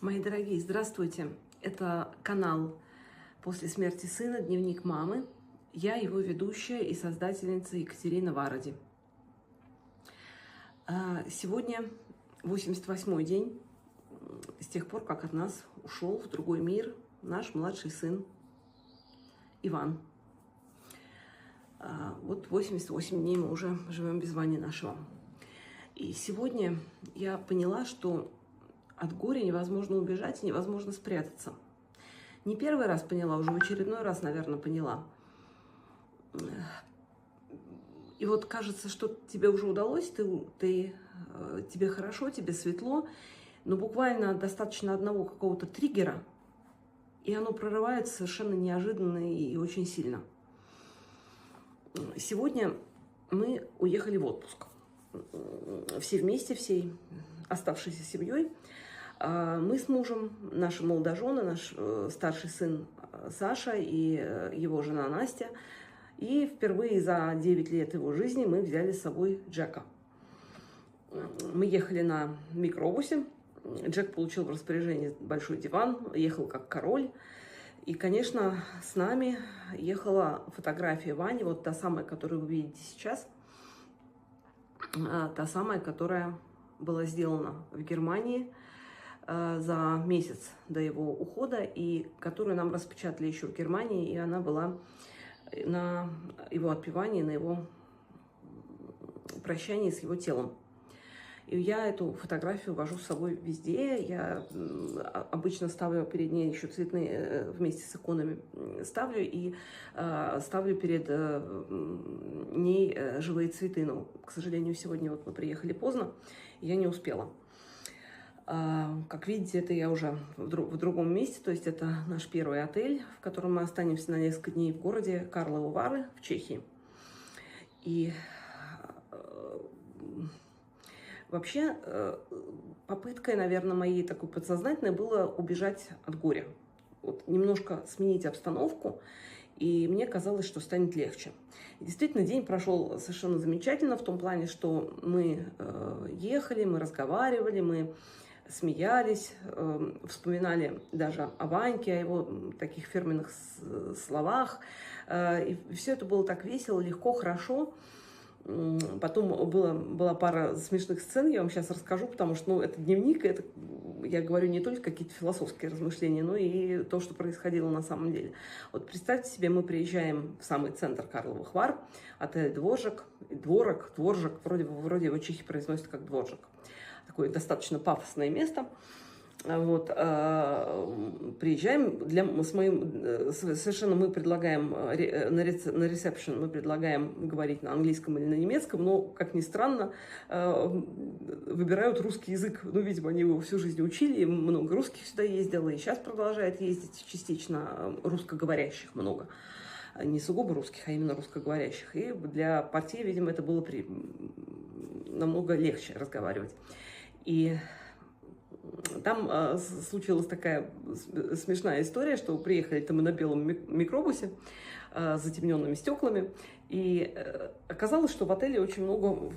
Мои дорогие, здравствуйте! Это канал «После смерти сына. Дневник мамы». Я его ведущая и создательница Екатерина Вароди. Сегодня 88-й день с тех пор, как от нас ушел в другой мир наш младший сын Иван. Вот 88 дней мы уже живем без Вани нашего. И сегодня я поняла, что от горя невозможно убежать и невозможно спрятаться. Не первый раз поняла, уже в очередной раз, наверное, поняла. И вот кажется, что тебе уже удалось, тебе хорошо, тебе светло, но буквально достаточно одного какого-то триггера, и оно прорывается совершенно неожиданно и очень сильно. Сегодня мы уехали в отпуск. Все вместе, всей оставшейся семьей. Мы с мужем, наши молодожены, наш старший сын Саша и его жена Настя. И впервые за 9 лет его жизни мы взяли с собой Джека. Мы ехали на микробусе. Джек получил в распоряжение большой диван, ехал как король. И, конечно, с нами ехала фотография Вани, вот та самая, которую вы видите сейчас. Та самая, которая была сделана в Германии за месяц до его ухода, и которую нам распечатали еще в Германии, и она была на его отпевании, на его прощании с его телом. И я эту фотографию вожу с собой везде. Я обычно ставлю перед ней еще цветные, вместе с иконами ставлю, и ставлю перед ней живые цветы. Но, к сожалению, сегодня вот мы приехали поздно, и я не успела. Как видите, это я уже в другом месте, то есть это наш первый отель, в котором мы останемся на несколько дней в городе Карловы Вары в Чехии. И вообще попыткой, наверное, моей такой подсознательной было убежать от горя. Вот, немножко сменить обстановку, и мне казалось, что станет легче. И действительно, день прошел совершенно замечательно в том плане, что мы ехали, мы разговаривали, мы смеялись, вспоминали даже о Ваньке, о его таких фирменных словах. И все это было так весело, легко, хорошо. Потом была пара смешных сцен, я вам сейчас расскажу, потому что это дневник, это, я говорю, не только какие-то философские размышления, но и то, что происходило на самом деле. Вот представьте себе, мы приезжаем в самый центр Карловых Вар, отель «Дворжак», «Дворжак», вроде его чехи произносят как «Дворжак». Такое достаточно пафосное место. Вот, приезжаем, совершенно мы предлагаем на ресепшн, мы предлагаем говорить на английском или на немецком, но, как ни странно, выбирают русский язык. Ну, видимо, они его всю жизнь учили, много русских сюда ездило, и сейчас продолжает ездить частично, русскоговорящих много. Не сугубо русских, а именно русскоговорящих. И для партии, видимо, это было намного легче разговаривать. И там случилась такая смешная история, что приехали-то мы на белом микробусе с затемненными стеклами, и оказалось, что в отеле очень много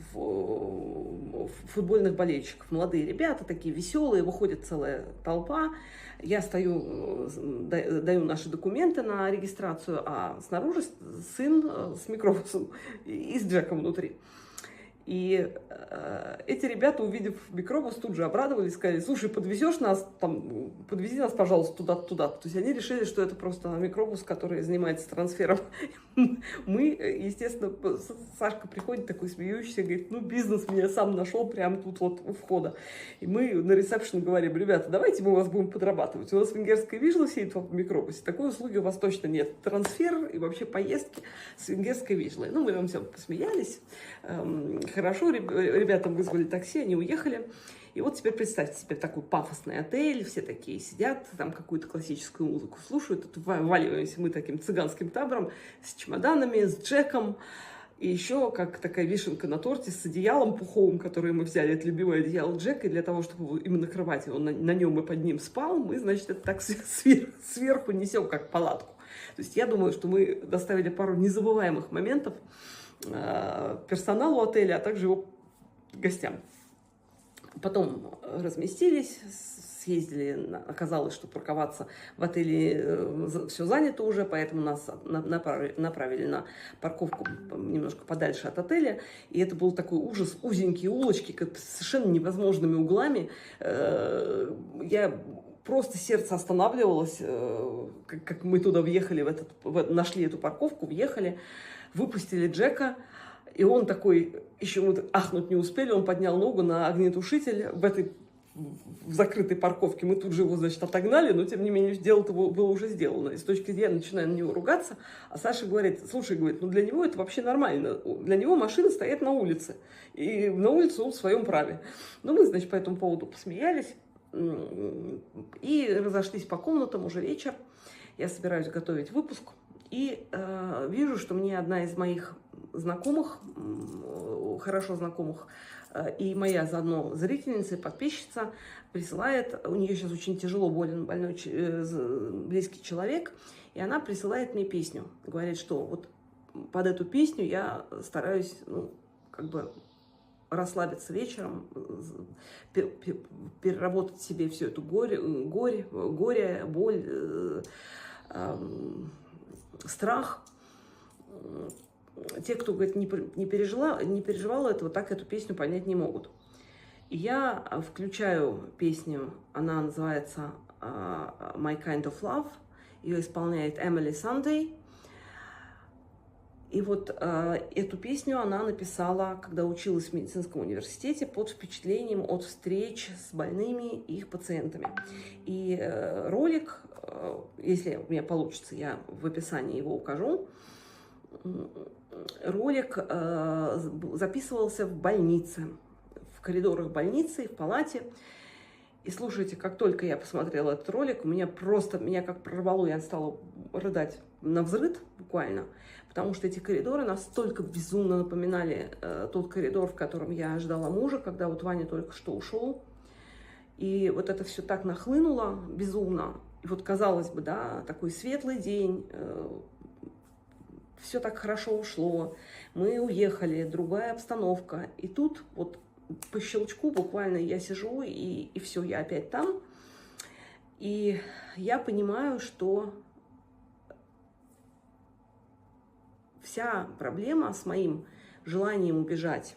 футбольных болельщиков. Молодые ребята, такие веселые, выходит целая толпа. Я стою, даю наши документы на регистрацию, а снаружи сын с микробусом и с Джеком внутри. И эти ребята, увидев микробус, тут же обрадовались, сказали: слушай, подвезешь нас, подвези нас, пожалуйста, туда-туда. То есть они решили, что это просто микробус, который занимается трансфером. Мы, естественно, Сашка приходит такой смеющийся, говорит: ну, бизнес меня сам нашел прямо тут вот у входа. И мы на ресепшн говорим: ребята, давайте мы у вас будем подрабатывать. У нас венгерская вижла сидит в микробусе, такой услуги у вас точно нет. Трансфер и вообще поездки с венгерской вижлой. Ну, мы там все посмеялись. Хорошо, ребятам вызвали такси, они уехали. И вот теперь представьте себе такой пафосный отель, все такие сидят, там какую-то классическую музыку слушают, тут вваливаемся мы таким цыганским табором с чемоданами, с Джеком, и еще как такая вишенка на торте с одеялом пуховым, которое мы взяли, это любимое одеяло Джека, и для того, чтобы именно накрывать его на нем и под ним спал, мы, значит, это так сверху несем, как палатку. То есть я думаю, что мы доставили пару незабываемых моментов персоналу отеля, а также его гостям. Потом разместились, съездили, оказалось, что парковаться в отеле все занято уже, поэтому нас направили на парковку немножко подальше от отеля. И это был такой ужас, узенькие улочки, с совершенно невозможными углами. Я просто сердце останавливалось, как мы туда въехали, нашли эту парковку, въехали, выпустили Джека. И он такой, еще мы ахнуть не успели, он поднял ногу на огнетушитель в закрытой парковке. Мы тут же его, значит, отогнали, но, тем не менее, дело-то было уже сделано. И с точки зрения, я начинаю на него ругаться, а Саша говорит, слушай, говорит, ну для него это вообще нормально. Для него машины стоят на улице. И на улице он в своем праве. Ну, мы, значит, по этому поводу посмеялись и разошлись по комнатам, уже вечер. Я собираюсь готовить выпуск. И вижу, что мне одна из моих знакомых, хорошо знакомых, и моя заодно зрительница и подписчица присылает, у нее сейчас очень тяжело болен больной близкий человек, и она присылает мне песню. Говорит, что вот под эту песню я стараюсь, ну, как бы расслабиться вечером, переработать себе все это горе, боль, страх. Те, кто, говорит, не переживал этого, так эту песню понять не могут. И я включаю песню, она называется My Kind of Love, ее исполняет Эмили Сандей. И вот эту песню она написала, когда училась в медицинском университете, под впечатлением от встреч с больными и их пациентами. И ролик, если у меня получится, я в описании его укажу. Ролик записывался в больнице, в коридорах больницы, в палате. И слушайте, как только я посмотрела этот ролик, меня как прорвало, я стала рыдать навзрыд буквально, потому что эти коридоры настолько безумно напоминали тот коридор, в котором я ждала мужа, когда вот Ваня только что ушел. И вот это все так нахлынуло безумно. И вот, казалось бы, да, такой светлый день, все так хорошо ушло, мы уехали, другая обстановка. И тут вот по щелчку буквально я сижу, и все, я опять там. И я понимаю, что вся проблема с моим желанием убежать,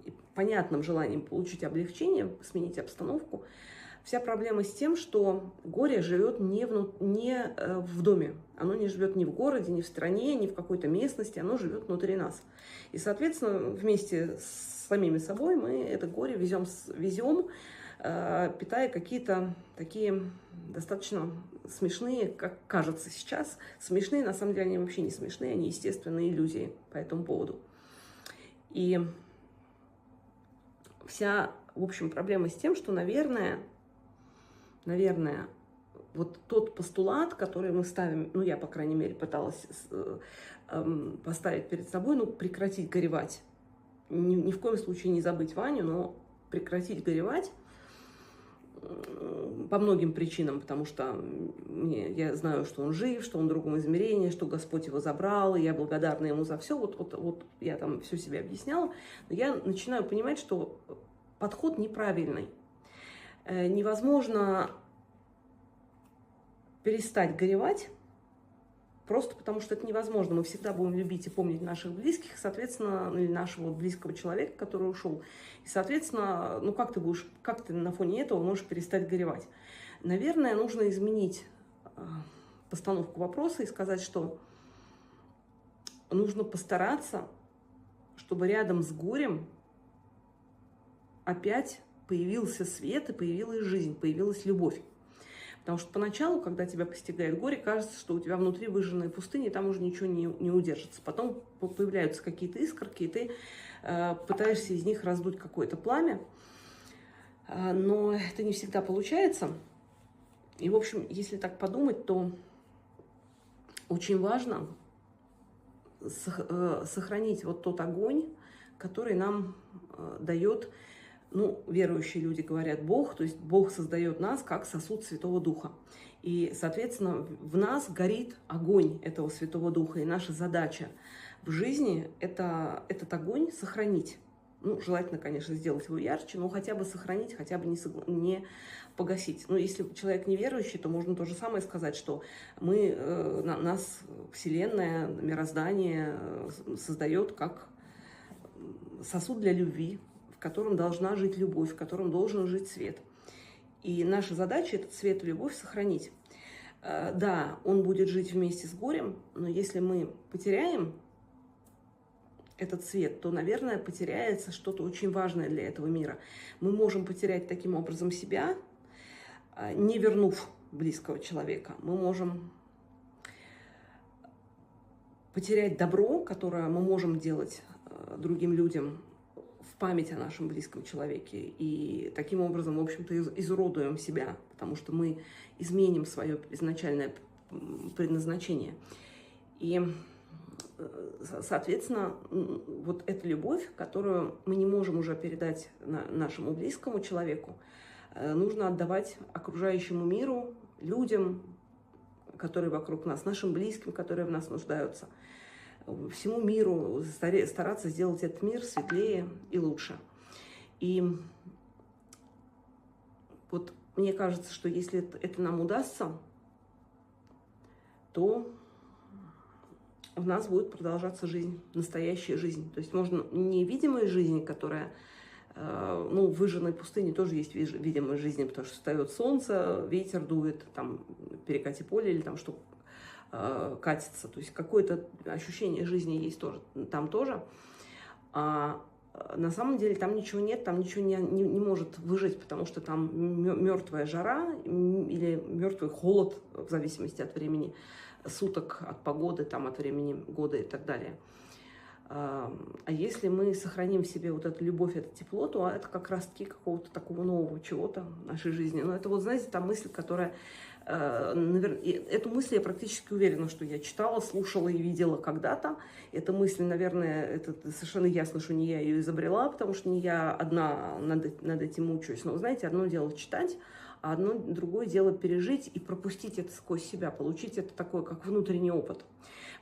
и понятным желанием получить облегчение, сменить обстановку, вся проблема с тем, что горе живет не в доме. Оно не живет ни в городе, ни в стране, ни в какой-то местности. Оно живет внутри нас. И, соответственно, вместе с самими собой мы это горе везем, питая какие-то такие достаточно смешные, как кажется сейчас. Смешные, на самом деле, они вообще не смешные, они естественные иллюзии по этому поводу. И вся, в общем, проблема с тем, что, наверное, вот тот постулат, который мы ставим, ну, я, по крайней мере, пыталась поставить перед собой, ну, прекратить горевать. Ни в коем случае не забыть Ваню, но прекратить горевать по многим причинам, потому что я знаю, что он жив, что он в другом измерении, что Господь его забрал, и я благодарна ему за все. Вот я там все себе объясняла, но я начинаю понимать, что подход неправильный. Невозможно перестать горевать, просто потому что это невозможно. Мы всегда будем любить и помнить наших близких, соответственно, или нашего близкого человека, который ушел. И, соответственно, ну как ты на фоне этого можешь перестать горевать? Наверное, нужно изменить постановку вопроса и сказать, что нужно постараться, чтобы рядом с горем опять появился свет и появилась жизнь, появилась любовь. Потому что поначалу, когда тебя постигает горе, кажется, что у тебя внутри выжженная пустыня, и там уже ничего не удержится. Потом появляются какие-то искорки, и ты пытаешься из них раздуть какое-то пламя, но это не всегда получается. И, в общем, если так подумать, то очень важно сохранить вот тот огонь, который нам дает, ну, верующие люди говорят Бог, то есть Бог создает нас как сосуд Святого Духа. И, соответственно, в нас горит огонь этого Святого Духа. И наша задача в жизни – это этот огонь сохранить. Ну, желательно, конечно, сделать его ярче, но хотя бы сохранить, хотя бы не погасить. Но если человек неверующий, то можно то же самое сказать, что нас Вселенная, мироздание создает как сосуд для любви, в котором должна жить любовь, в котором должен жить свет. И наша задача этот свет и любовь сохранить. Да, он будет жить вместе с горем, но если мы потеряем этот свет, то, наверное, потеряется что-то очень важное для этого мира. Мы можем потерять таким образом себя, не вернув близкого человека. Мы можем потерять добро, которое мы можем делать другим людям в память о нашем близком человеке. И таким образом, в общем-то, изуродуем себя, потому что мы изменим свое изначальное предназначение. И соответственно, вот эта любовь, которую мы не можем уже передать нашему близкому человеку, нужно отдавать окружающему миру, людям, которые вокруг нас, нашим близким, которые в нас нуждаются, всему миру, стараться сделать этот мир светлее и лучше. И вот мне кажется, что если это нам удастся, то у нас будет продолжаться жизнь, настоящая жизнь. То есть можно невидимая жизнь, которая, ну, в выжженной пустыне тоже есть видимая жизнь, потому что встает солнце, ветер дует, там, перекати поле или там что катится. То есть какое-то ощущение жизни есть тоже, там тоже. А на самом деле там ничего нет, там ничего не может выжить, потому что там мертвая жара или мертвый холод, в зависимости от времени суток, от погоды, там, от времени года и так далее. А если мы сохраним в себе вот эту любовь, это тепло, то это как раз-таки какого-то такого нового чего-то в нашей жизни. Но это вот, знаете, та мысль, которая... Эту мысль я практически уверена, что я читала, слушала и видела когда-то. Эта мысль, наверное, это совершенно ясно, что не я ее изобрела, потому что не я одна над этим мучаюсь. Но, знаете, одно дело читать, а другое дело пережить и пропустить это сквозь себя, получить это такое, как внутренний опыт.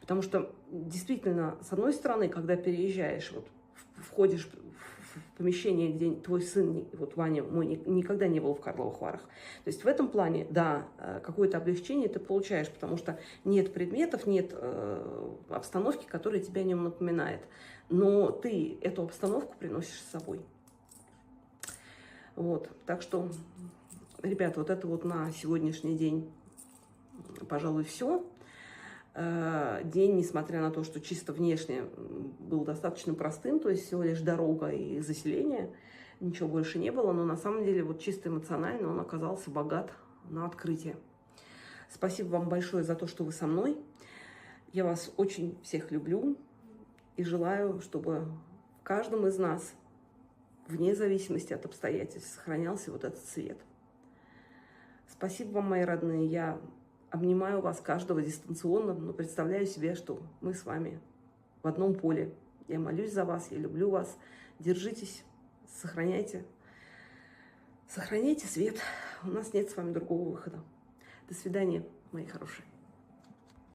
Потому что, действительно, с одной стороны, когда переезжаешь, вот, входишь в помещение, где твой сын, вот Ваня мой, никогда не был в Карловых Варах. То есть в этом плане, да, какое-то облегчение ты получаешь, потому что нет предметов, нет обстановки, которая тебя о нем напоминает. Но ты эту обстановку приносишь с собой. Вот, так что... Ребята, вот это вот на сегодняшний день, пожалуй, все. День, несмотря на то, что чисто внешне был достаточно простым, то есть всего лишь дорога и заселение, ничего больше не было, но на самом деле вот чисто эмоционально он оказался богат на открытие. Спасибо вам большое за то, что вы со мной. Я вас очень всех люблю и желаю, чтобы в каждом из нас, вне зависимости от обстоятельств, сохранялся вот этот свет. Спасибо вам, мои родные. Я обнимаю вас каждого дистанционно, но представляю себе, что мы с вами в одном поле. Я молюсь за вас, я люблю вас. Держитесь, сохраняйте свет. У нас нет с вами другого выхода. До свидания, мои хорошие.